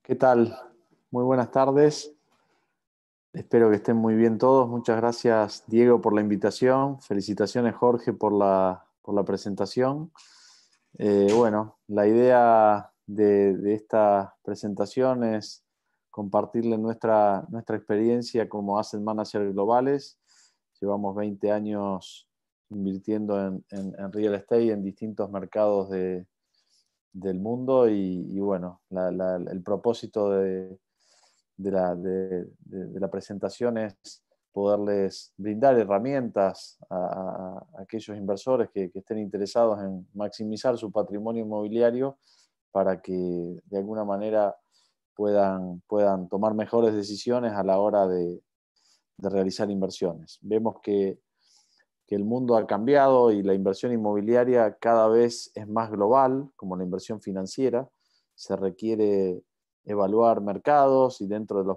¿Qué tal? Muy buenas tardes. Espero que estén muy bien todos. Muchas gracias, Diego, por la invitación. Felicitaciones, Jorge, por la presentación. Bueno, la idea de esta presentación es compartirle nuestra experiencia como Asset Manager globales. Llevamos 20 años invirtiendo en real estate en distintos mercados del mundo y bueno, el propósito de la presentación es poderles brindar herramientas a aquellos inversores que estén interesados en maximizar su patrimonio inmobiliario para que de alguna manera puedan tomar mejores decisiones a la hora de realizar inversiones. Vemos que el mundo ha cambiado y la inversión inmobiliaria cada vez es más global, como la inversión financiera. Se requiere evaluar mercados y dentro de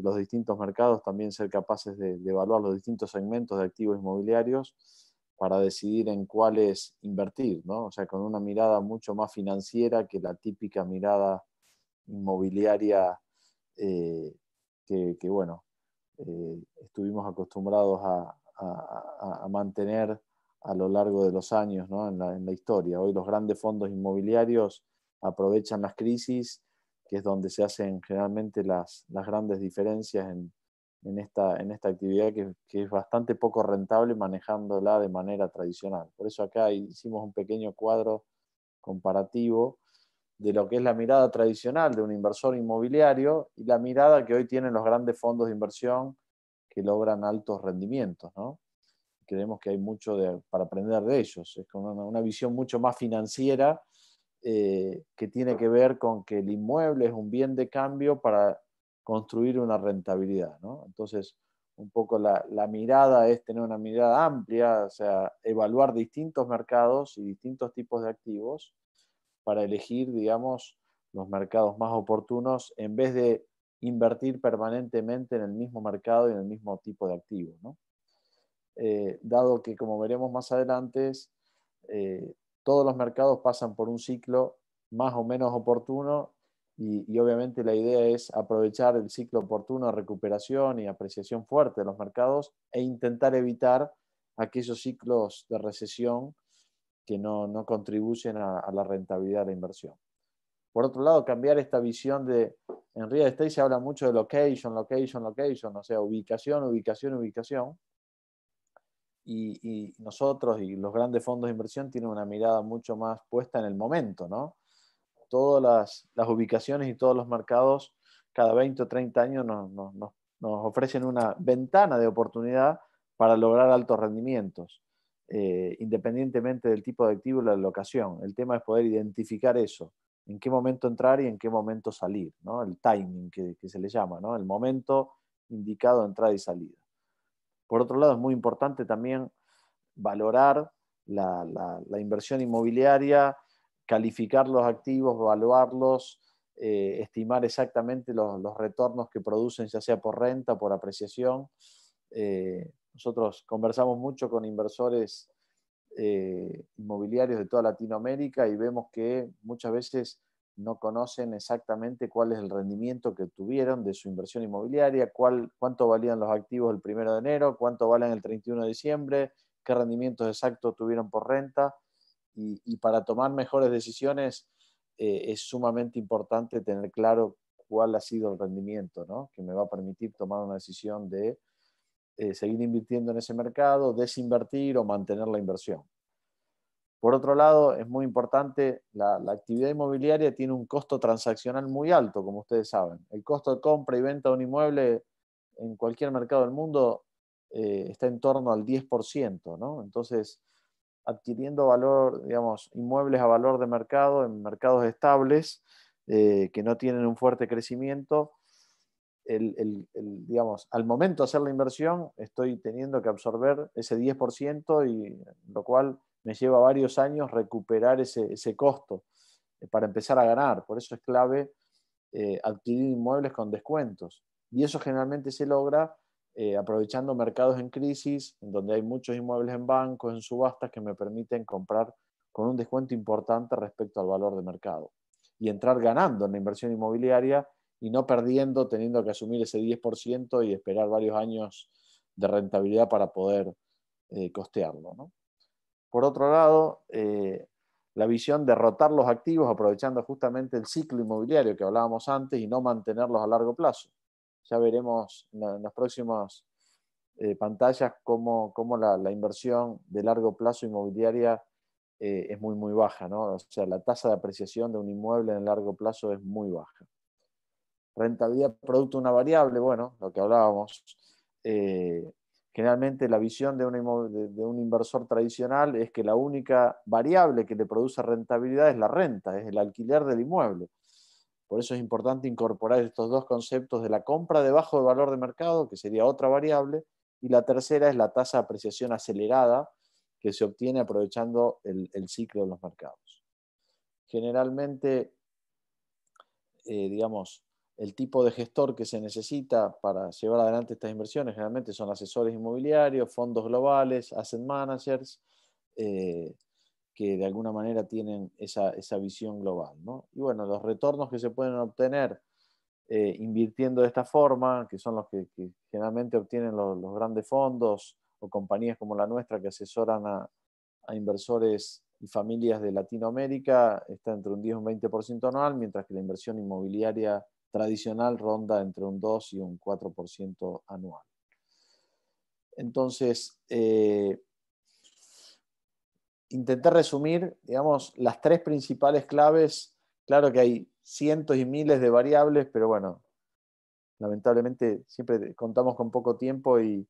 los distintos mercados también ser capaces de evaluar los distintos segmentos de activos inmobiliarios para decidir en cuáles invertir, ¿no? O sea, con una mirada mucho más financiera que la típica mirada inmobiliaria que bueno, estuvimos acostumbrados a mantener a lo largo de los años, ¿no? en la historia. Hoy los grandes fondos inmobiliarios aprovechan las crisis, que es donde se hacen generalmente las grandes diferencias en esta actividad que es bastante poco rentable manejándola de manera tradicional. Por eso acá hicimos un pequeño cuadro comparativo de lo que es la mirada tradicional de un inversor inmobiliario y la mirada que hoy tienen los grandes fondos de inversión que logran altos rendimientos, ¿no? Creemos que hay mucho para aprender de ellos. Es con una visión mucho más financiera que tiene que ver con que el inmueble es un bien de cambio para construir una rentabilidad, ¿no? Entonces, un poco la mirada es tener una mirada amplia, o sea, evaluar distintos mercados y distintos tipos de activos para elegir, digamos, los mercados más oportunos en vez de invertir permanentemente en el mismo mercado y en el mismo tipo de activo, ¿no? Dado que, como veremos más adelante, todos los mercados pasan por un ciclo más o menos oportuno y obviamente la idea es aprovechar el ciclo oportuno de recuperación y apreciación fuerte de los mercados e intentar evitar aquellos ciclos de recesión que no contribuyen a la rentabilidad de la inversión. Por otro lado, cambiar esta visión en real estate se habla mucho de location, location, location, o sea, ubicación, ubicación, ubicación. Y nosotros y los grandes fondos de inversión tienen una mirada mucho más puesta en el momento, ¿no? Todas las ubicaciones y todos los mercados cada 20 o 30 años nos ofrecen una ventana de oportunidad para lograr altos rendimientos, independientemente del tipo de activo y la locación. El tema es poder identificar eso, en qué momento entrar y en qué momento salir, ¿no? El timing que se le llama, ¿no? El momento indicado de entrada y salida. Por otro lado, es muy importante también valorar la inversión inmobiliaria, calificar los activos, evaluarlos, estimar exactamente los retornos que producen, ya sea por renta o por apreciación. Nosotros conversamos mucho con inversores inmobiliarios de toda Latinoamérica y vemos que muchas veces no conocen exactamente cuál es el rendimiento que tuvieron de su inversión inmobiliaria, cuánto valían los activos el 1 de enero, cuánto valen el 31 de diciembre, qué rendimientos exactos tuvieron por renta. Y para tomar mejores decisiones es sumamente importante tener claro cuál ha sido el rendimiento, ¿no? Que me va a permitir tomar una decisión de seguir invirtiendo en ese mercado, desinvertir o mantener la inversión. Por otro lado, es muy importante, la actividad inmobiliaria tiene un costo transaccional muy alto, como ustedes saben. El costo de compra y venta de un inmueble en cualquier mercado del mundo está en torno al 10%, ¿no? Entonces, adquiriendo valor, digamos, inmuebles a valor de mercado en mercados estables que no tienen un fuerte crecimiento, digamos, al momento de hacer la inversión estoy teniendo que absorber ese 10% y lo cual me lleva varios años recuperar ese costo para empezar a ganar. Por eso es clave adquirir inmuebles con descuentos. Y eso generalmente se logra aprovechando mercados en crisis, en donde hay muchos inmuebles en bancos, en subastas, que me permiten comprar con un descuento importante respecto al valor de mercado. Y entrar ganando en la inversión inmobiliaria y no perdiendo, teniendo que asumir ese 10% y esperar varios años de rentabilidad para poder costearlo, ¿no? Por otro lado, la visión de rotar los activos aprovechando justamente el ciclo inmobiliario que hablábamos antes y no mantenerlos a largo plazo. Ya veremos en las próximas pantallas cómo la inversión de largo plazo inmobiliaria es muy, muy baja, ¿no? O sea, la tasa de apreciación de un inmueble en largo plazo es muy baja. Rentabilidad producto de una variable, bueno, lo que hablábamos. Generalmente la visión de un inversor tradicional es que la única variable que le produce rentabilidad es la renta, es el alquiler del inmueble. Por eso es importante incorporar estos dos conceptos de la compra debajo del valor de mercado, que sería otra variable, y la tercera es la tasa de apreciación acelerada que se obtiene aprovechando el ciclo de los mercados. Generalmente, digamos, el tipo de gestor que se necesita para llevar adelante estas inversiones generalmente son asesores inmobiliarios, fondos globales, asset managers, que de alguna manera tienen esa visión global, ¿no? Y bueno, los retornos que se pueden obtener invirtiendo de esta forma, que son los que generalmente obtienen los grandes fondos o compañías como la nuestra que asesoran a inversores y familias de Latinoamérica, está entre un 10 y un 20% anual, mientras que la inversión inmobiliaria tradicional ronda entre un 2 y un 4% anual. Entonces, intenté resumir, digamos, las tres principales claves. Claro que hay cientos y miles de variables, pero bueno, lamentablemente siempre contamos con poco tiempo y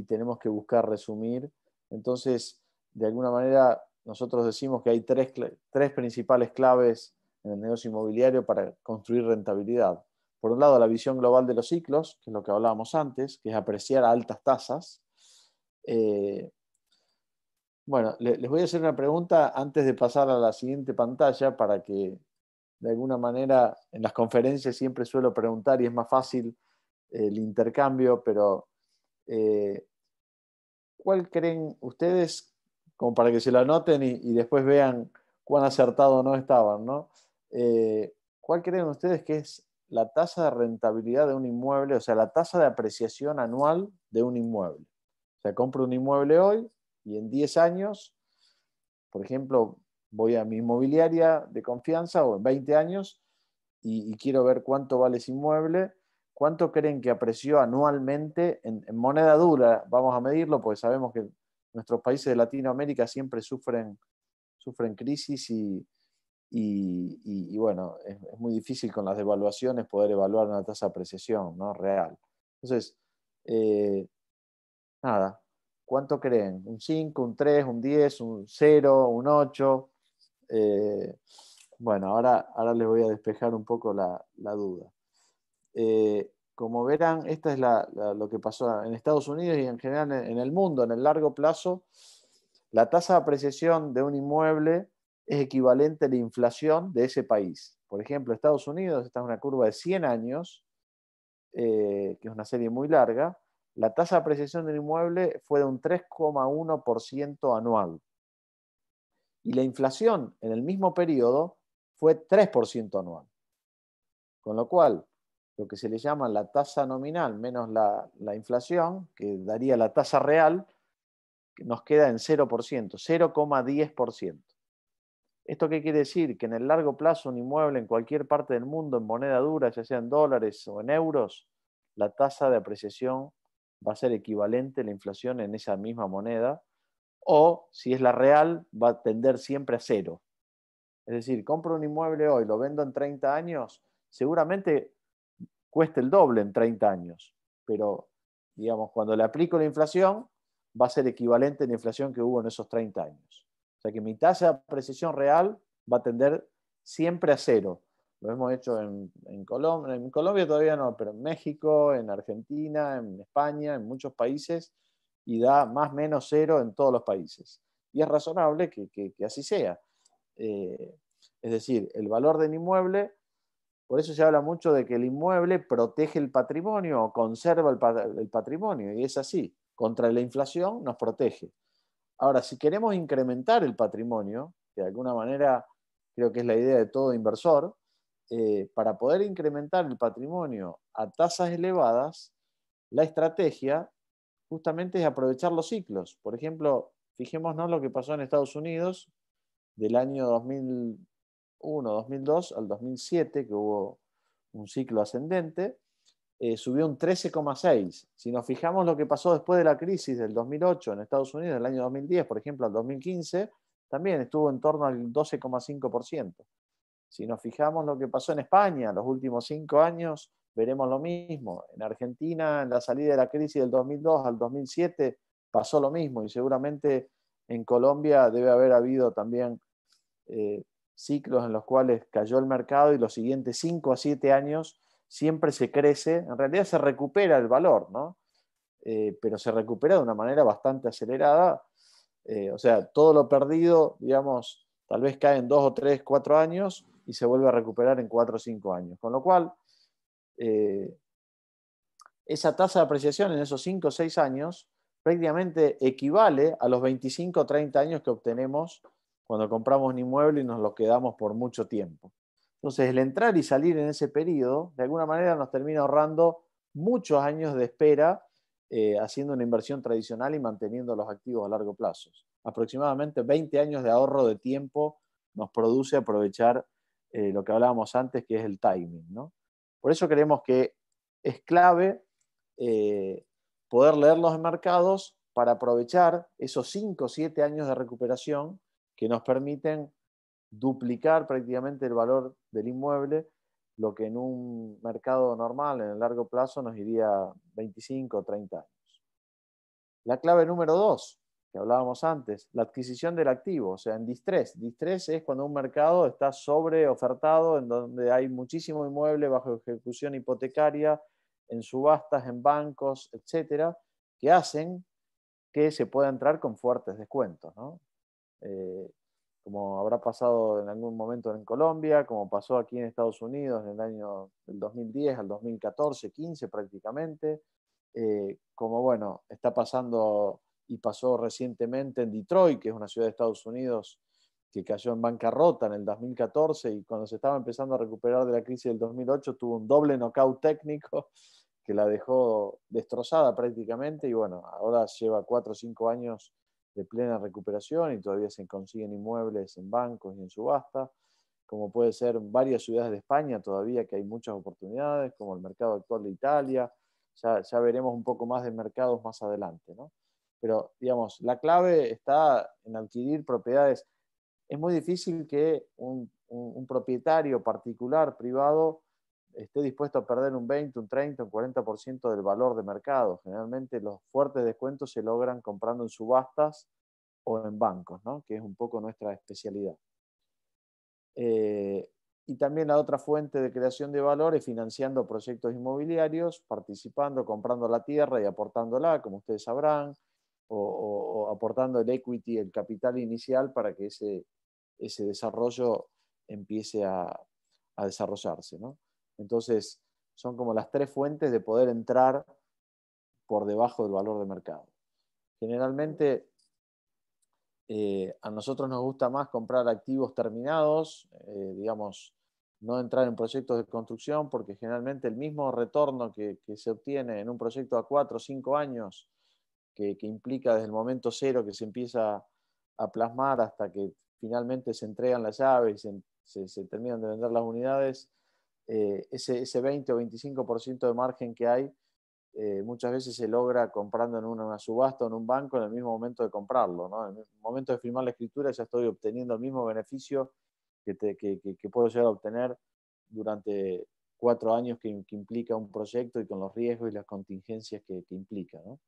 tenemos que buscar resumir. Entonces, de alguna manera, nosotros decimos que hay tres principales claves en el negocio inmobiliario para construir rentabilidad. Por un lado, la visión global de los ciclos, que es lo que hablábamos antes, que es apreciar a altas tasas. Bueno, les voy a hacer una pregunta antes de pasar a la siguiente pantalla para que, de alguna manera, en las conferencias siempre suelo preguntar y es más fácil el intercambio, pero ¿cuál creen ustedes, como para que se lo anoten y después vean cuán acertado o no estaban, ¿no? ¿Cuál creen ustedes que es la tasa de rentabilidad de un inmueble, o sea, la tasa de apreciación anual de un inmueble? O sea, compro un inmueble hoy y en 10 años, por ejemplo, voy a mi inmobiliaria de confianza o en 20 años y quiero ver cuánto vale ese inmueble. ¿Cuánto creen que apreció anualmente en moneda dura? Vamos a medirlo porque sabemos que nuestros países de Latinoamérica siempre sufren crisis y bueno, es muy difícil con las devaluaciones poder evaluar una tasa de apreciación, ¿no? Real. Entonces, nada, ¿cuánto creen? ¿Un 5, un 3, un 10, un 0, un 8? Bueno, ahora les voy a despejar un poco la duda. Como verán, esta es lo que pasó en Estados Unidos y en general en el mundo. En el largo plazo, la tasa de apreciación de un inmueble es equivalente a la inflación de ese país. Por ejemplo, Estados Unidos, esta es una curva de 100 años, que es una serie muy larga. La tasa de apreciación del inmueble fue de un 3,1% anual. Y la inflación en el mismo periodo fue 3% anual. Con lo cual, lo que se le llama la tasa nominal menos la inflación, que daría la tasa real, nos queda en 0%, 0,10%. ¿Esto qué quiere decir? Que en el largo plazo un inmueble en cualquier parte del mundo en moneda dura, ya sea en dólares o en euros, la tasa de apreciación va a ser equivalente a la inflación en esa misma moneda, o si es la real, va a tender siempre a cero. Es decir, compro un inmueble hoy, lo vendo en 30 años, seguramente cueste el doble en 30 años, pero digamos, cuando le aplico la inflación, va a ser equivalente a la inflación que hubo en esos 30 años. O sea que mi tasa de apreciación real va a tender siempre a cero. Lo hemos hecho en Colombia todavía no, pero en México, en Argentina, en España, en muchos países, y da más o menos cero en todos los países. Y es razonable que así sea. Es decir, el valor del inmueble, por eso se habla mucho de que el inmueble protege el patrimonio o conserva el patrimonio, y es así. Contra la inflación nos protege. Ahora, si queremos incrementar el patrimonio, que de alguna manera creo que es la idea de todo inversor, para poder incrementar el patrimonio a tasas elevadas, la estrategia justamente es aprovechar los ciclos. Por ejemplo, fijémonos lo que pasó en Estados Unidos del año 2001, 2002 al 2007, que hubo un ciclo ascendente, subió un 13,6. Si nos fijamos lo que pasó después de la crisis del 2008 en Estados Unidos, del año 2010, por ejemplo, al 2015, también estuvo en torno al 12,5%. Si nos fijamos lo que pasó en España los últimos 5 años, veremos lo mismo. En Argentina, en la salida de la crisis del 2002 al 2007, pasó lo mismo. Y seguramente en Colombia debe haber habido también ciclos en los cuales cayó el mercado y los siguientes 5 a 7 años siempre se crece. En realidad se recupera el valor, ¿no? Pero se recupera de una manera bastante acelerada. O sea, todo lo perdido, digamos, tal vez cae en 2 o 3, 4 años y se vuelve a recuperar en 4 o 5 años. Con lo cual, esa tasa de apreciación en esos 5 o 6 años prácticamente equivale a los 25 o 30 años que obtenemos cuando compramos un inmueble y nos lo quedamos por mucho tiempo. Entonces, el entrar y salir en ese periodo, de alguna manera nos termina ahorrando muchos años de espera haciendo una inversión tradicional y manteniendo los activos a largo plazo. Aproximadamente 20 años de ahorro de tiempo nos produce aprovechar lo que hablábamos antes, que es el timing, ¿no? Por eso creemos que es clave poder leer los mercados para aprovechar esos 5 o 7 años de recuperación que nos permiten duplicar prácticamente el valor del inmueble, lo que en un mercado normal, en el largo plazo, nos iría 25 o 30 años. La clave número 2, que hablábamos antes, la adquisición del activo, o sea, en distress. Distress es cuando un mercado está sobreofertado, en donde hay muchísimo inmueble bajo ejecución hipotecaria, en subastas, en bancos, etcétera, que hacen que se pueda entrar con fuertes descuentos, ¿no? Como habrá pasado en algún momento en Colombia, como pasó aquí en Estados Unidos en el año del 2010 al 2014, 15 prácticamente, como bueno, está pasando y pasó recientemente en Detroit, que es una ciudad de Estados Unidos que cayó en bancarrota en el 2014 y cuando se estaba empezando a recuperar de la crisis del 2008 tuvo un doble knockout técnico que la dejó destrozada prácticamente y bueno, ahora lleva 4 o 5 años de plena recuperación y todavía se consiguen inmuebles en bancos y en subasta, como puede ser varias ciudades de España todavía que hay muchas oportunidades, como el mercado actual de Italia, ya veremos un poco más de mercados más adelante, ¿no? Pero, digamos, la clave está en adquirir propiedades. Es muy difícil que un propietario particular, privado, esté dispuesto a perder un 20, un 30, un 40% del valor de mercado. Generalmente los fuertes descuentos se logran comprando en subastas o en bancos, ¿no? Que es un poco nuestra especialidad. Y también la otra fuente de creación de valor es financiando proyectos inmobiliarios, participando, comprando la tierra y aportándola, como ustedes sabrán, o aportando el equity, el capital inicial para que ese desarrollo empiece a desarrollarse, ¿no? Entonces, son como las 3 fuentes de poder entrar por debajo del valor de mercado. Generalmente, a nosotros nos gusta más comprar activos terminados, digamos, no entrar en proyectos de construcción, porque generalmente el mismo retorno que se obtiene en un proyecto a 4 o 5 años, que implica desde el momento cero que se empieza a plasmar hasta que finalmente se entregan las llaves y se terminan de vender las unidades, ese 20 o 25% de margen que hay, muchas veces se logra comprando en una subasta o en un banco en el mismo momento de comprarlo, ¿no? En el momento de firmar la escritura ya estoy obteniendo el mismo beneficio que puedo llegar a obtener durante 4 años que implica un proyecto y con los riesgos y las contingencias que implica, ¿no?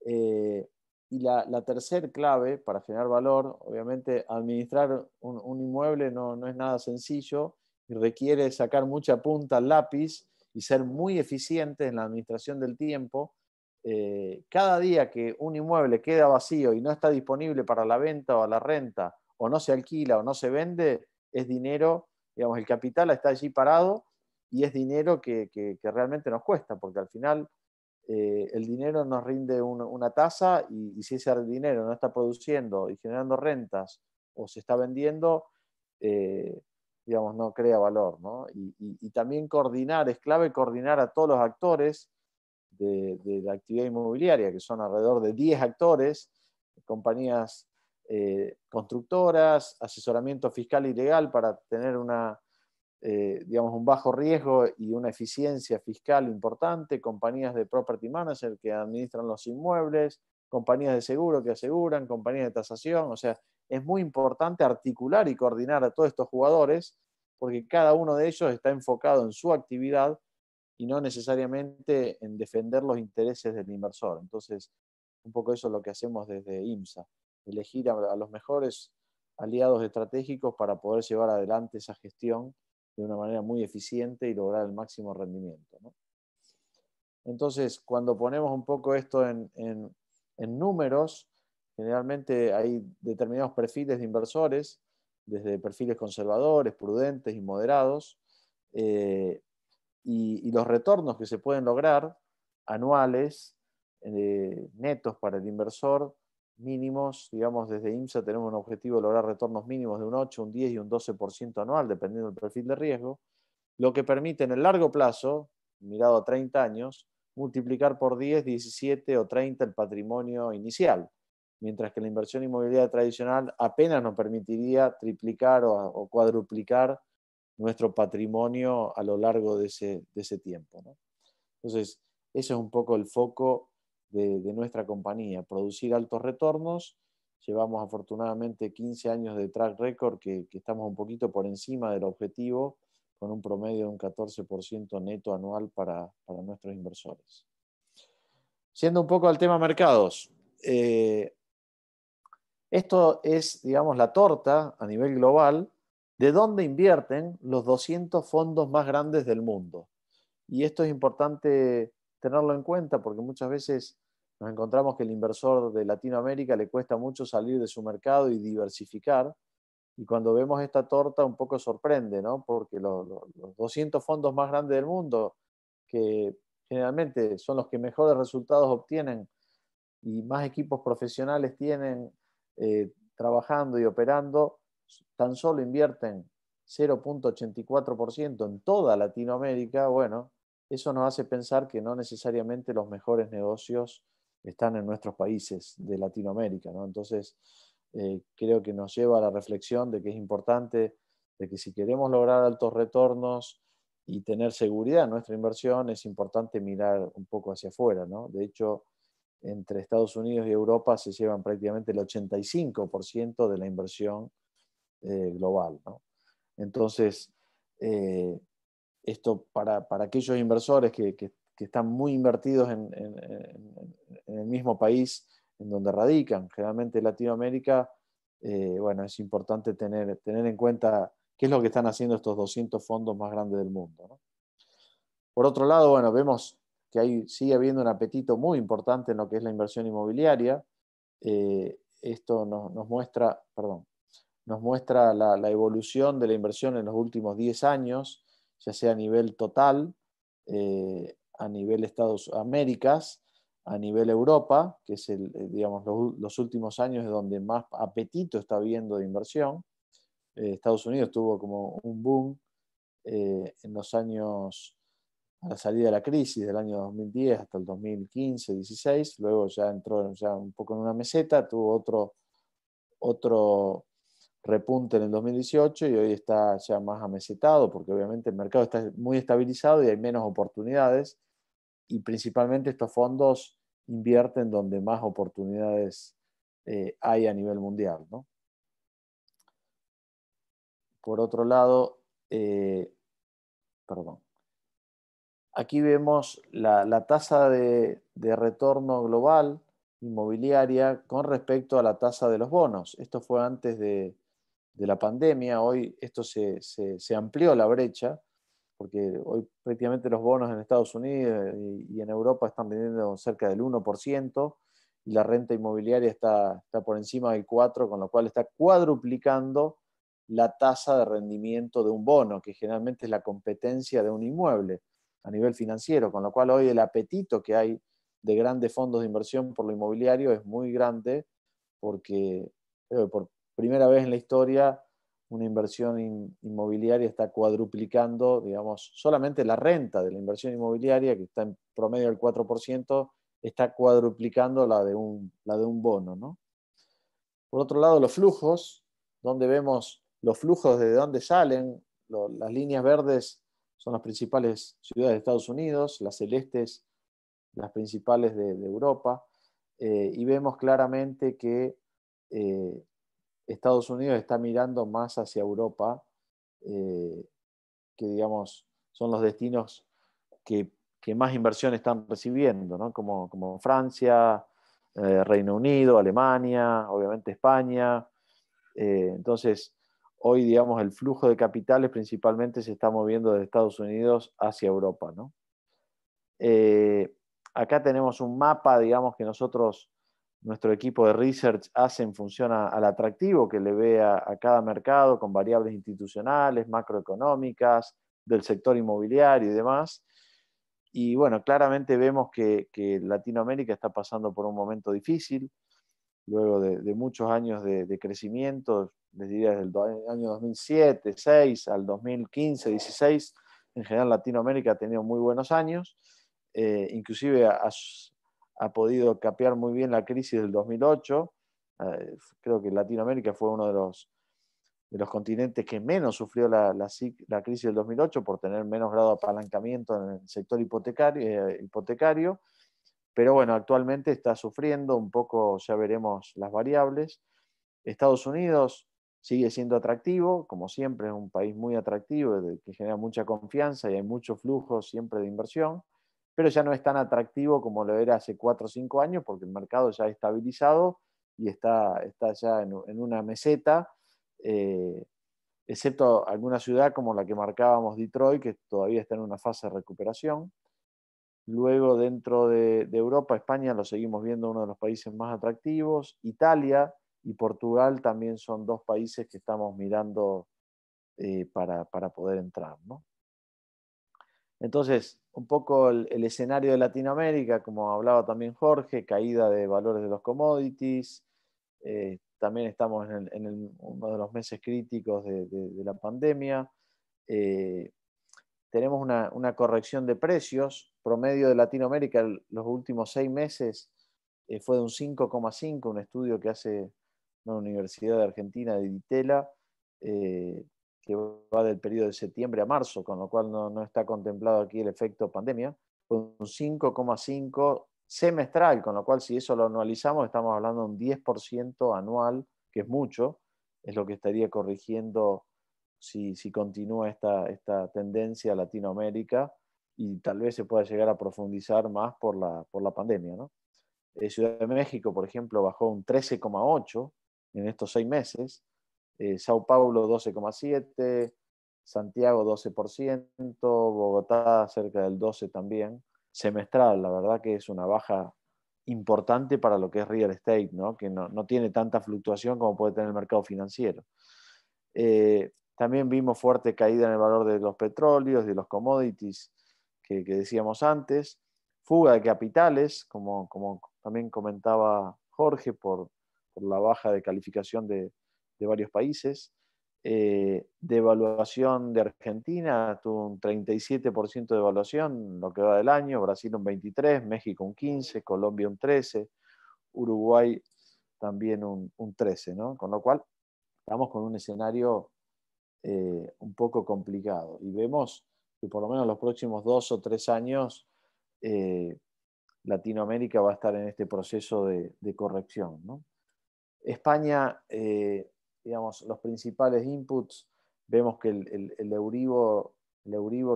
Y la tercera clave para generar valor, obviamente, administrar un inmueble no es nada sencillo y requiere sacar mucha punta al lápiz y ser muy eficiente en la administración del tiempo. Cada día que un inmueble queda vacío y no está disponible para la venta o a la renta, o no se alquila o no se vende, es dinero, digamos, el capital está allí parado y es dinero que realmente nos cuesta, porque al final el dinero nos rinde una tasa y si ese dinero no está produciendo y generando rentas o se está vendiendo, digamos, no crea valor, ¿no? Y también coordinar, es clave coordinar a todos los actores de la actividad inmobiliaria, que son alrededor de 10 actores, compañías constructoras, asesoramiento fiscal y legal para tener digamos, un bajo riesgo y una eficiencia fiscal importante, compañías de property manager que administran los inmuebles, compañías de seguro que aseguran, compañías de tasación. O sea, es muy importante articular y coordinar a todos estos jugadores porque cada uno de ellos está enfocado en su actividad y no necesariamente en defender los intereses del inversor. Entonces, un poco eso es lo que hacemos desde IMSA, elegir a los mejores aliados estratégicos para poder llevar adelante esa gestión de una manera muy eficiente y lograr el máximo rendimiento, ¿no? Entonces, cuando ponemos un poco esto en números, generalmente hay determinados perfiles de inversores, desde perfiles conservadores, prudentes y moderados, y los retornos que se pueden lograr anuales, netos para el inversor, mínimos, digamos, desde IMSA tenemos un objetivo de lograr retornos mínimos de un 8, un 10 y un 12% anual, dependiendo del perfil de riesgo, lo que permite en el largo plazo, mirado a 30 años, multiplicar por 10, 17 o 30 el patrimonio inicial, mientras que la inversión inmobiliaria tradicional apenas nos permitiría triplicar o cuadruplicar nuestro patrimonio a lo largo de ese tiempo, ¿no? Entonces, eso es un poco el foco de nuestra compañía, producir altos retornos. Llevamos afortunadamente 15 años de track record que estamos un poquito por encima del objetivo, con un promedio de un 14% neto anual para nuestros inversores. Yendo un poco al tema mercados, esto es, digamos, la torta a nivel global de dónde invierten los 200 fondos más grandes del mundo. Y esto es importante tenerlo en cuenta porque muchas veces nos encontramos que el inversor de Latinoamérica le cuesta mucho salir de su mercado y diversificar. Y cuando vemos esta torta un poco sorprende, ¿no? Porque los 200 fondos más grandes del mundo, que generalmente son los que mejores resultados obtienen y más equipos profesionales tienen trabajando y operando, tan solo invierten 0,84% en toda Latinoamérica. Bueno, eso nos hace pensar que no necesariamente los mejores negocios están en nuestros países de Latinoamérica, ¿no? Entonces, creo que nos lleva a la reflexión de que es importante, de que si queremos lograr altos retornos y tener seguridad en nuestra inversión, es importante mirar un poco hacia afuera, ¿no? De hecho, entre Estados Unidos y Europa se llevan prácticamente el 85% de la inversión global, ¿no? Entonces, esto para aquellos inversores que están muy invertidos en el mismo país en donde radican, generalmente Latinoamérica, bueno, es importante tener en cuenta qué es lo que están haciendo estos 200 fondos más grandes del mundo, ¿no? Por otro lado, bueno, vemos que sigue habiendo un apetito muy importante en lo que es la inversión inmobiliaria. Esto nos muestra, la evolución de la inversión en los últimos 10 años, ya sea a nivel total, a nivel Estados Américas, a nivel Europa, que es digamos, los últimos años es donde más apetito está habiendo de inversión. Estados Unidos tuvo como un boom en los años a la salida de la crisis del año 2010 hasta el 2015-16, luego ya entró ya un poco en una meseta, tuvo otro repunte en el 2018 y hoy está ya más amesetado porque obviamente el mercado está muy estabilizado y hay menos oportunidades y principalmente estos fondos invierten donde más oportunidades hay a nivel mundial, ¿no? Por otro lado, perdón. Aquí vemos la tasa de retorno global inmobiliaria con respecto a la tasa de los bonos. Esto fue antes de la pandemia. Hoy esto se amplió la brecha, porque hoy prácticamente los bonos en Estados Unidos y en Europa están vendiendo cerca del 1% y la renta inmobiliaria está por encima del 4%, con lo cual está cuadruplicando la tasa de rendimiento de un bono, que generalmente es la competencia de un inmueble a nivel financiero, con lo cual hoy el apetito que hay de grandes fondos de inversión por lo inmobiliario es muy grande porque por primera vez en la historia una inversión inmobiliaria está cuadruplicando, digamos, solamente la renta de la inversión inmobiliaria, que está en promedio del 4%, está cuadruplicando la de un bono, ¿no? Por otro lado, los flujos, donde vemos los flujos de dónde salen, las líneas verdes son las principales ciudades de Estados Unidos, las celestes las principales de Europa, y vemos claramente que Estados Unidos está mirando más hacia Europa, eh, que digamos son los destinos que, que más inversión están recibiendo, ¿no? Como Francia, Reino Unido, Alemania, obviamente España. Entonces, hoy, digamos, el flujo de capitales principalmente se está moviendo de Estados Unidos hacia Europa, ¿no? Acá tenemos un mapa, digamos, que nuestro equipo de research hace en función al atractivo que le ve a cada mercado, con variables institucionales, macroeconómicas, del sector inmobiliario y demás. Y bueno, claramente vemos que Latinoamérica está pasando por un momento difícil, luego de muchos años de crecimiento, les diría desde el año 2007, 2006 al 2015, 2016, en general Latinoamérica ha tenido muy buenos años, inclusive ha podido capear muy bien la crisis del 2008. Creo que Latinoamérica fue uno de los continentes que menos sufrió la crisis del 2008 por tener menos grado de apalancamiento en el sector hipotecario. Pero bueno, actualmente está sufriendo un poco, ya veremos las variables. Estados Unidos sigue siendo atractivo, como siempre es un país muy atractivo, que genera mucha confianza y hay mucho flujo siempre de inversión, pero ya no es tan atractivo como lo era hace 4 o 5 años, porque el mercado ya ha estabilizado y está ya en una meseta, excepto alguna ciudad como la que marcábamos, Detroit, que todavía está en una fase de recuperación. Luego, dentro de Europa, España lo seguimos viendo uno de los países más atractivos. Italia y Portugal también son dos países que estamos mirando para poder entrar, ¿no? Entonces, un poco el escenario de Latinoamérica, como hablaba también Jorge, caída de valores de los commodities. También estamos en uno de los meses críticos de la pandemia. Tenemos una corrección de precios. Promedio de Latinoamérica los últimos 6 meses fue de un 5,5, un estudio que hace una universidad de Argentina, de Ditela, que va del periodo de septiembre a marzo, con lo cual no está contemplado aquí el efecto pandemia. Fue un 5,5 semestral, con lo cual si eso lo anualizamos estamos hablando de un 10% anual, que es mucho, es lo que estaría corrigiendo si continúa esta tendencia a Latinoamérica, y tal vez se pueda llegar a profundizar más por la pandemia, ¿no? Ciudad de México, por ejemplo, bajó un 13,8 en estos 6 meses, Sao Paulo 12,7, Santiago 12%, Bogotá cerca del 12% también, semestral. La verdad que es una baja importante para lo que es real estate, ¿no? Que no tiene tanta fluctuación como puede tener el mercado financiero. También vimos fuerte caída en el valor de los petróleos, de los commodities que decíamos antes, fuga de capitales, como también comentaba Jorge, por la baja de calificación de varios países. Devaluación de Argentina, tuvo un 37% de devaluación lo que va del año, Brasil un 23%, México un 15%, Colombia un 13%, Uruguay también un 13%, ¿no? Con lo cual estamos con un escenario un poco complicado. Y vemos que por lo menos los próximos 2 o 3 años Latinoamérica va a estar en este proceso de corrección, ¿no? España, digamos, los principales inputs, vemos que el Euribor,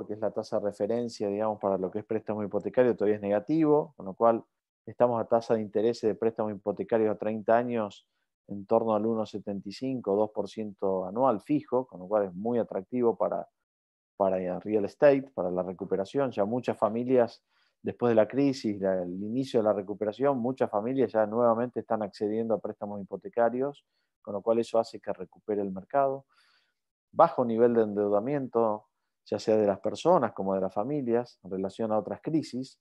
que es la tasa de referencia, digamos, para lo que es préstamo hipotecario, todavía es negativo, con lo cual estamos a tasa de interés de préstamo hipotecario a 30 años en torno al 1,75, 2% anual fijo, con lo cual es muy atractivo para real estate, para la recuperación. Ya muchas familias, después de la crisis, el inicio de la recuperación, muchas familias ya nuevamente están accediendo a préstamos hipotecarios, con lo cual eso hace que recupere el mercado. Bajo nivel de endeudamiento, ya sea de las personas como de las familias, en relación a otras crisis.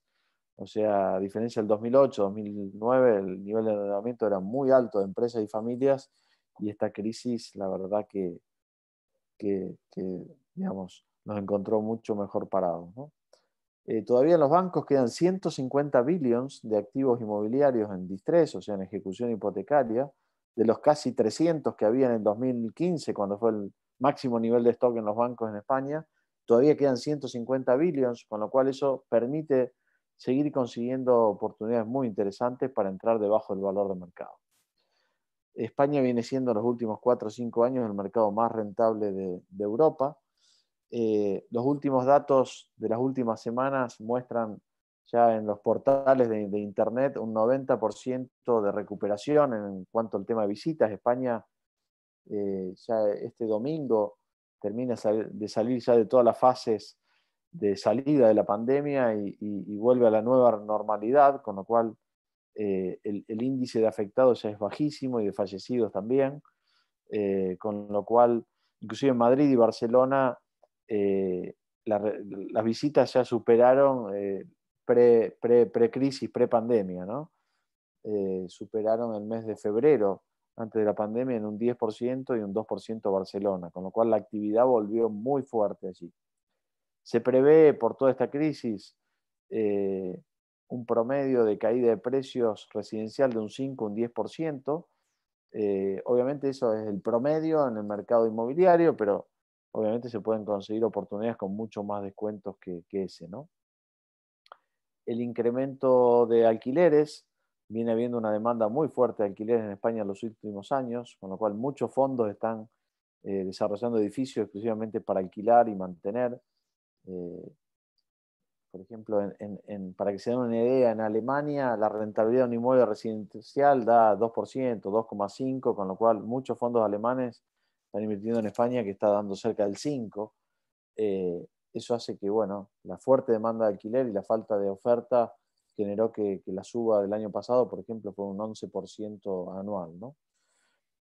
O sea, a diferencia del 2008, 2009, el nivel de endeudamiento era muy alto de empresas y familias, y esta crisis, la verdad que digamos, nos encontró mucho mejor parados, ¿no? Todavía en los bancos quedan 150 billions de activos inmobiliarios en distrés, o sea, en ejecución hipotecaria, de los casi 300 que había en el 2015, cuando fue el máximo nivel de stock en los bancos en España. Todavía quedan 150 billions, con lo cual eso permite seguir consiguiendo oportunidades muy interesantes para entrar debajo del valor de mercado. España viene siendo en los últimos 4 o 5 años el mercado más rentable de Europa. Los últimos datos de las últimas semanas muestran ya en los portales de Internet un 90% de recuperación en cuanto al tema de visitas. España ya este domingo termina de salir ya de todas las fases de salida de la pandemia y vuelve a la nueva normalidad, con lo cual el índice de afectados ya es bajísimo y de fallecidos también, con lo cual inclusive en Madrid y Barcelona las visitas ya superaron pre-crisis, pre-pandemia, ¿no? Superaron el mes de febrero, antes de la pandemia, en un 10% y un 2% Barcelona, con lo cual la actividad volvió muy fuerte allí. Se prevé por toda esta crisis un promedio de caída de precios residencial de un 5 o un 10%. Obviamente eso es el promedio en el mercado inmobiliario, pero obviamente se pueden conseguir oportunidades con mucho más descuentos que ese, ¿no? El incremento de alquileres, viene habiendo una demanda muy fuerte de alquileres en España en los últimos años, con lo cual muchos fondos están desarrollando edificios exclusivamente para alquilar y mantener. Por ejemplo, para que se den una idea, en Alemania la rentabilidad de un inmueble residencial da 2%, 2,5%, con lo cual muchos fondos alemanes están invirtiendo en España que está dando cerca del 5%. Eso hace que, bueno, la fuerte demanda de alquiler y la falta de oferta generó que la suba del año pasado, por ejemplo, fue un 11% anual, ¿no?,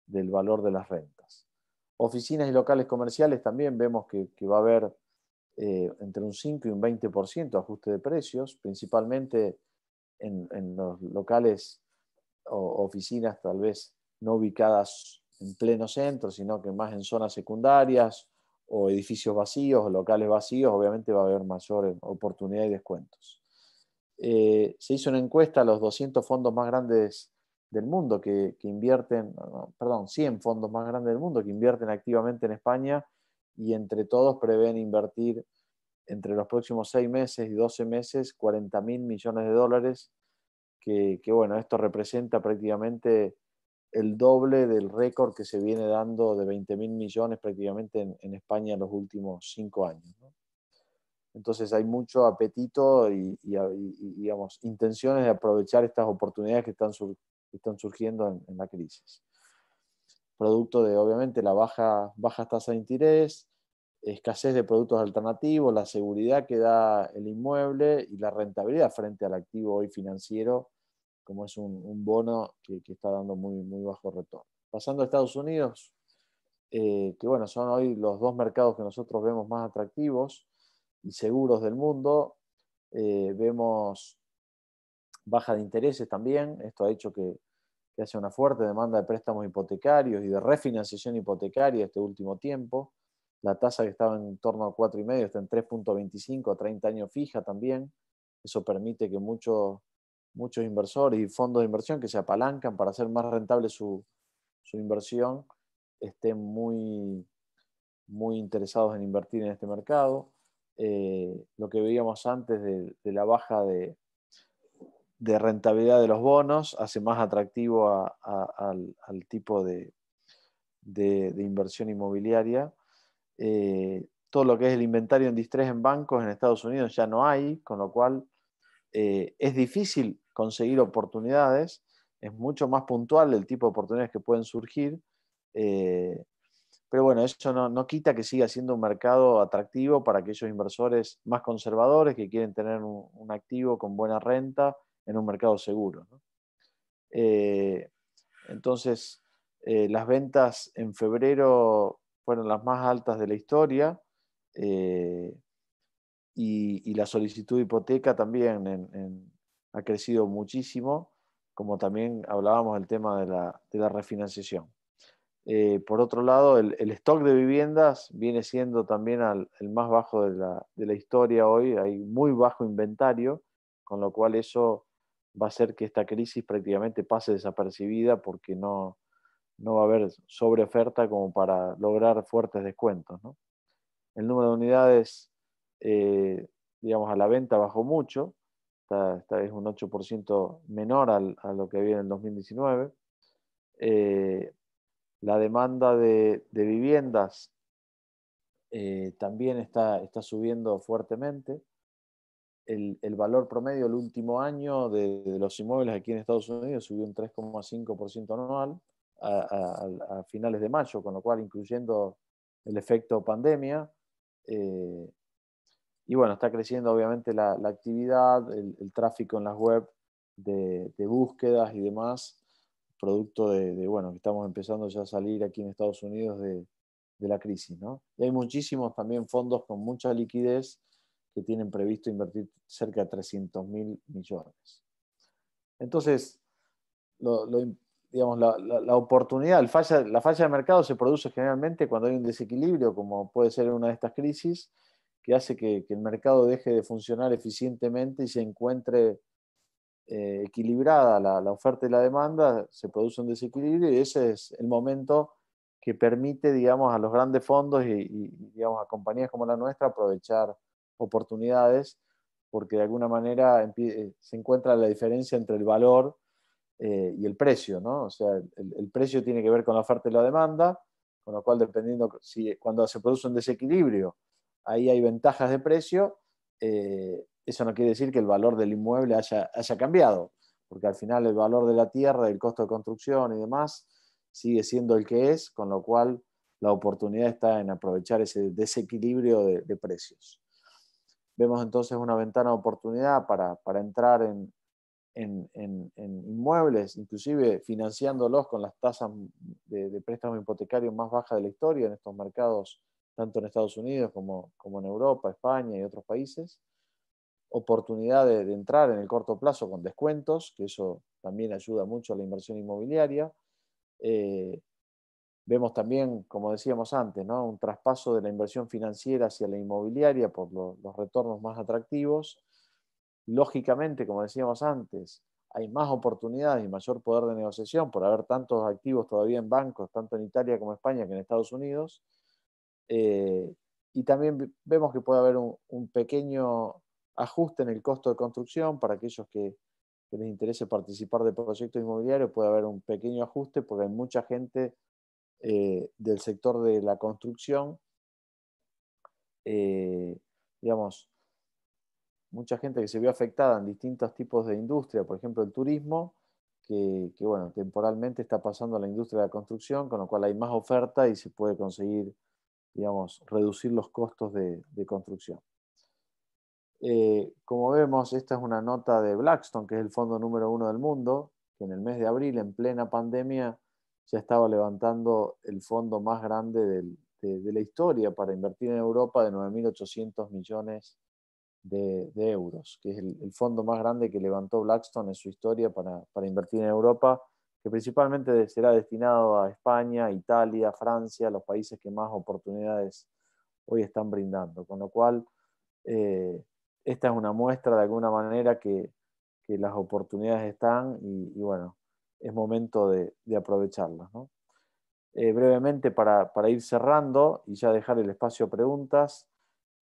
del valor de las rentas. Oficinas y locales comerciales también vemos que va a haber entre un 5 y un 20% de ajuste de precios, principalmente en los locales o oficinas tal vez no ubicadas en pleno centro, sino que más en zonas secundarias o edificios vacíos o locales vacíos. Obviamente va a haber mayor oportunidad y descuentos. Se hizo una encuesta a los 200 fondos más grandes del mundo que invierten, perdón, 100 fondos más grandes del mundo que invierten activamente en España, y entre todos prevén invertir entre los próximos 6 meses y 12 meses 40.000 millones de dólares, que bueno, esto representa prácticamente el doble del récord que se viene dando de 20.000 millones prácticamente en España en los últimos 5 años, ¿no? Entonces hay mucho apetito y digamos, intenciones de aprovechar estas oportunidades que están surgiendo en la crisis. Producto de, obviamente, la baja tasa de interés, escasez de productos alternativos, la seguridad que da el inmueble y la rentabilidad frente al activo hoy financiero, como es un bono que está dando muy, muy bajo retorno. Pasando a Estados Unidos, que bueno, son hoy los dos mercados que nosotros vemos más atractivos y seguros del mundo. Vemos baja de intereses también. Esto ha hecho que haya una fuerte demanda de préstamos hipotecarios y de refinanciación hipotecaria este último tiempo. La tasa que estaba en torno a 4,5 está en 3,25 a 30 años fija también. Eso permite que muchos inversores y fondos de inversión que se apalancan para hacer más rentable su inversión estén muy, muy interesados en invertir en este mercado. Lo que veíamos antes de la baja de rentabilidad de los bonos hace más atractivo al tipo de inversión inmobiliaria. Todo lo que es el inventario en distrés en bancos en Estados Unidos ya no hay, con lo cual es difícil conseguir oportunidades. Es mucho más puntual el tipo de oportunidades que pueden surgir, pero bueno, eso no quita que siga siendo un mercado atractivo para aquellos inversores más conservadores que quieren tener un activo con buena renta en un mercado seguro, ¿no? Entonces, las ventas en febrero fueron las más altas de la historia, y la solicitud de hipoteca también ha crecido muchísimo, como también hablábamos del tema de la refinanciación. Por otro lado, el stock de viviendas viene siendo también el más bajo de la historia hoy. Hay muy bajo inventario, con lo cual eso va a hacer que esta crisis prácticamente pase desapercibida porque no va a haber sobreoferta como para lograr fuertes descuentos, ¿no? El número de unidades, digamos, a la venta bajó mucho. Es un 8% menor a lo que había en el 2019. La demanda de viviendas también está subiendo fuertemente. El valor promedio el último año de los inmuebles aquí en Estados Unidos subió un 3,5% anual a finales de mayo, con lo cual incluyendo el efecto pandemia. Y bueno, está creciendo obviamente la actividad, el tráfico en las web de búsquedas y demás, producto bueno, que estamos empezando ya a salir aquí en Estados Unidos de la crisis, ¿no? Y hay muchísimos también fondos con mucha liquidez que tienen previsto invertir cerca de 300.000 millones. Entonces, digamos, la oportunidad, la falla de mercado se produce generalmente cuando hay un desequilibrio, como puede ser una de estas crisis, que hace que el mercado deje de funcionar eficientemente y se encuentre equilibrada la oferta y la demanda, se produce un desequilibrio y ese es el momento que permite, digamos, a los grandes fondos digamos, a compañías como la nuestra aprovechar oportunidades, porque de alguna manera se encuentra la diferencia entre el valor y el precio, ¿no? O sea, el precio tiene que ver con la oferta y la demanda, con lo cual dependiendo, cuando se produce un desequilibrio, ahí hay ventajas de precio, eso no quiere decir que el valor del inmueble haya cambiado, porque al final el valor de la tierra, el costo de construcción y demás, sigue siendo el que es, con lo cual la oportunidad está en aprovechar ese desequilibrio de precios. Vemos entonces una ventana de oportunidad para entrar en inmuebles, inclusive financiándolos con las tasas de préstamos hipotecarios más bajas de la historia en estos mercados, tanto en Estados Unidos como en Europa, España y otros países. Oportunidad de entrar en el corto plazo con descuentos, que eso también ayuda mucho a la inversión inmobiliaria. Vemos también, como decíamos antes, ¿no? Un traspaso de la inversión financiera hacia la inmobiliaria por los retornos más atractivos. Lógicamente, como decíamos antes, hay más oportunidades y mayor poder de negociación por haber tantos activos todavía en bancos, tanto en Italia como en España que en Estados Unidos. Y también vemos que puede haber un pequeño ajuste en el costo de construcción para aquellos que les interese participar de proyectos inmobiliarios. Puede haber un pequeño ajuste porque hay mucha gente del sector de la construcción, digamos, mucha gente que se vio afectada en distintos tipos de industria, por ejemplo el turismo, que bueno, temporalmente está pasando a la industria de la construcción, con lo cual hay más oferta y se puede conseguir, digamos, reducir los costos de construcción. Como vemos, esta es una nota de Blackstone, que es el fondo número 1 del mundo, que en el mes de abril, en plena pandemia, ya estaba levantando el fondo más grande de la historia para invertir en Europa de 9.800 millones de euros, que es el fondo más grande que levantó Blackstone en su historia para invertir en Europa, que principalmente será destinado a España, Italia, Francia, los países que más oportunidades hoy están brindando. Con lo cual, esta es una muestra de alguna manera que las oportunidades están y bueno, es momento de aprovecharlas, ¿no? Brevemente, para ir cerrando y ya dejar el espacio a preguntas,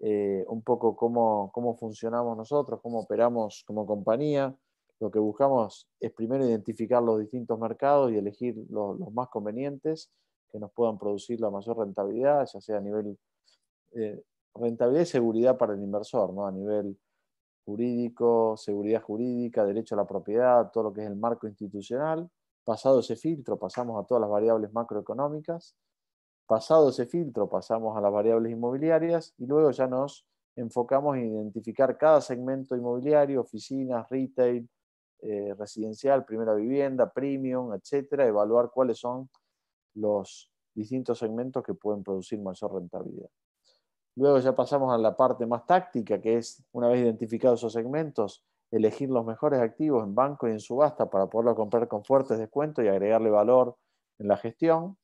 un poco cómo funcionamos nosotros, cómo operamos como compañía. Lo que buscamos es primero identificar los distintos mercados y elegir los más convenientes que nos puedan producir la mayor rentabilidad, ya sea a nivel rentabilidad y seguridad para el inversor, ¿no? A nivel jurídico, seguridad jurídica, derecho a la propiedad, todo lo que es el marco institucional. Pasado ese filtro, pasamos a todas las variables macroeconómicas. Pasado ese filtro, pasamos a las variables inmobiliarias y luego ya nos enfocamos en identificar cada segmento inmobiliario, oficinas, retail, residencial, primera vivienda, premium, etcétera, evaluar cuáles son los distintos segmentos que pueden producir mayor rentabilidad. Luego ya pasamos a la parte más táctica, que es, una vez identificados esos segmentos, elegir los mejores activos en banco y en subasta para poderlo comprar con fuertes descuentos y agregarle valor en la gestión.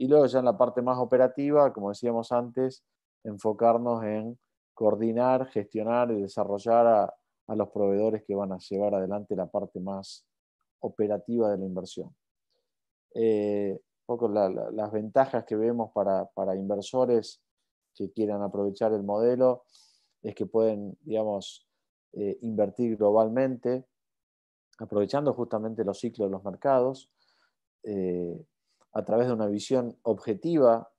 Y luego ya en la parte más operativa, como decíamos antes, enfocarnos en coordinar, gestionar y desarrollar a los proveedores que van a llevar adelante la parte más operativa de la inversión. Un poco las ventajas que vemos para inversores que quieran aprovechar el modelo es que pueden, digamos, invertir globalmente, aprovechando justamente los ciclos de los mercados, a través de una visión objetiva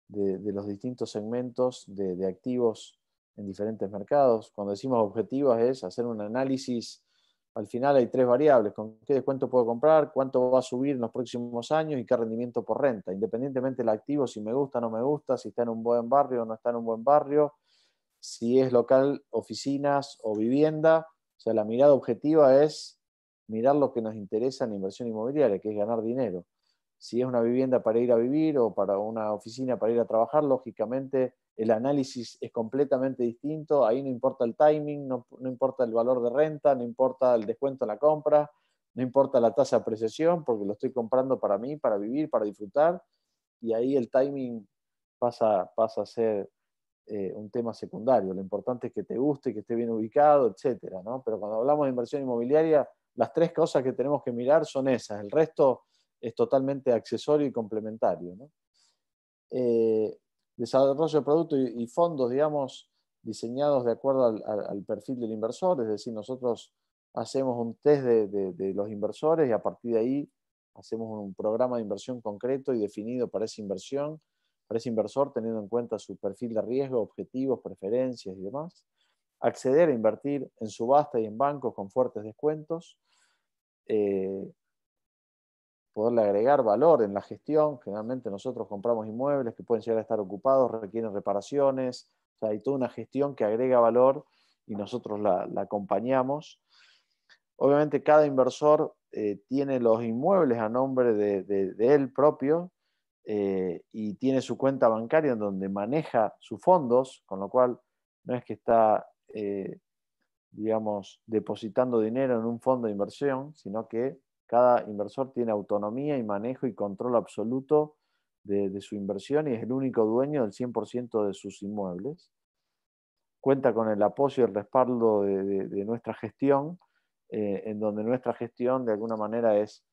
de los distintos segmentos de activos en diferentes mercados. Cuando decimos objetivas es hacer un análisis. Al final hay tres variables: con qué descuento puedo comprar, cuánto va a subir en los próximos años y qué rendimiento por renta. Independientemente del activo, si me gusta o no me gusta, si está en un buen barrio o no está en un buen barrio, si es local, oficinas o vivienda. O sea, la mirada objetiva es mirar lo que nos interesa en la inversión inmobiliaria, que es ganar dinero. Si es una vivienda para ir a vivir o para una oficina para ir a trabajar, lógicamente el análisis es completamente distinto. Ahí no importa el timing, no importa el valor de renta, no importa el descuento en la compra, no importa la tasa de apreciación, porque lo estoy comprando para mí, para vivir, para disfrutar. Y ahí el timing pasa a ser un tema secundario. Lo importante es que te guste, que esté bien ubicado, etcétera, ¿no? Pero cuando hablamos de inversión inmobiliaria, las tres cosas que tenemos que mirar son esas. El resto es totalmente accesorio y complementario, ¿no? Desarrollo de productos y fondos, digamos, diseñados de acuerdo al perfil del inversor. Es decir, nosotros hacemos un test de los inversores y a partir de ahí hacemos un programa de inversión concreto y definido para esa inversión, para ese inversor, teniendo en cuenta su perfil de riesgo, objetivos, preferencias y demás. Acceder a invertir en subasta y en bancos con fuertes descuentos. Poderle agregar valor en la gestión. Generalmente nosotros compramos inmuebles que pueden llegar a estar ocupados, requieren reparaciones. O sea, hay toda una gestión que agrega valor y nosotros la acompañamos. Obviamente cada inversor tiene los inmuebles a nombre de él propio, y tiene su cuenta bancaria en donde maneja sus fondos, con lo cual no es que está, digamos, depositando dinero en un fondo de inversión, sino que cada inversor tiene autonomía y manejo y control absoluto de su inversión y es el único dueño del 100% de sus inmuebles. Cuenta con el apoyo y el respaldo de nuestra gestión, en donde nuestra gestión de alguna manera es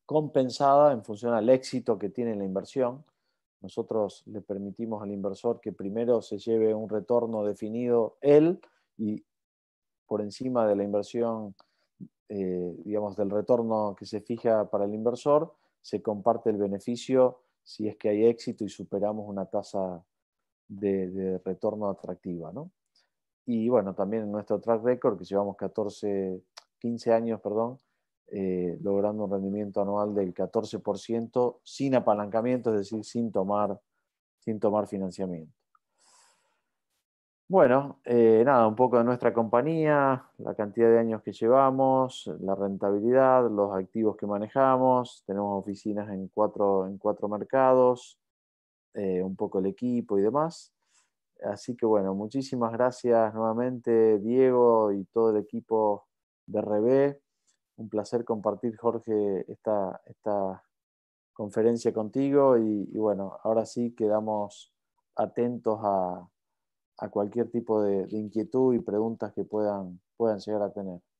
compensada en función al éxito que tiene la inversión. Nosotros le permitimos al inversor que primero se lleve un retorno definido él y por encima de la inversión, digamos, del retorno que se fija para el inversor, se comparte el beneficio si es que hay éxito y superamos una tasa de retorno atractiva, ¿no? Y bueno, también en nuestro track record, que llevamos 15 años, perdón, logrando un rendimiento anual del 14% sin apalancamiento, es decir, sin tomar financiamiento. Bueno, nada, un poco de nuestra compañía, la cantidad de años que llevamos, la rentabilidad, los activos que manejamos. Tenemos oficinas en cuatro mercados, un poco el equipo y demás. Así que bueno, muchísimas gracias nuevamente, Diego y todo el equipo de RB. Un placer compartir, Jorge, esta conferencia contigo y bueno, ahora sí quedamos atentos a cualquier tipo de inquietud y preguntas que puedan llegar a tener.